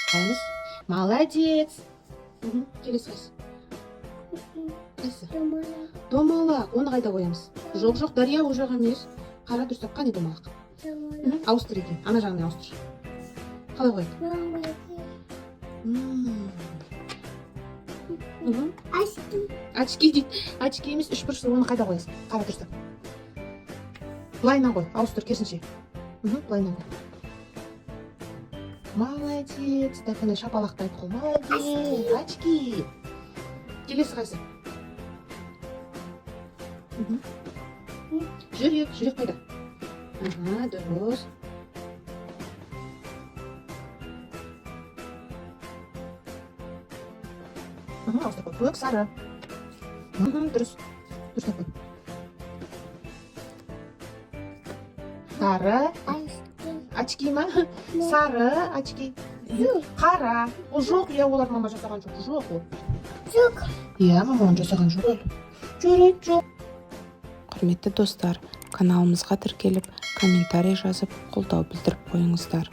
Қайымыз. Молодец. Келесі қайсы? Қайсы? Домалақ. Оны қайда қоямыз? Жоқ, Дария ол жақ емес. Қара дұрыстап, қане домалақ? Ауыстыр екен. Ана жағына ауыстыр. Қалай қояды? Очки дейді. Очки емес, үш бұрышты. Оны қайда қоясың? Қара дұрыстап. Былайынан қой. Ауыстыр керісінше. Былайынан қой. Молодец. Так, ана шапалақтайды қой. Молодец. Очки. Келесі қайсы? Жүрек қайда? Дұрыс. Ауыстыр қой. Көк, сары. Дұрыс. Дұрыстап қой. Сары. Очки ма? Сары, очки. Қара. Ол жоқ, олар мама жасаған жоқ. Жоқ ол. Жоқ. Мама оны жасаған жоқ ол. Жүрек жоқ. Құрметті достар, каналымызға тіркеліп, комментарий жазып, қолдау білдіріп қойыңыздар.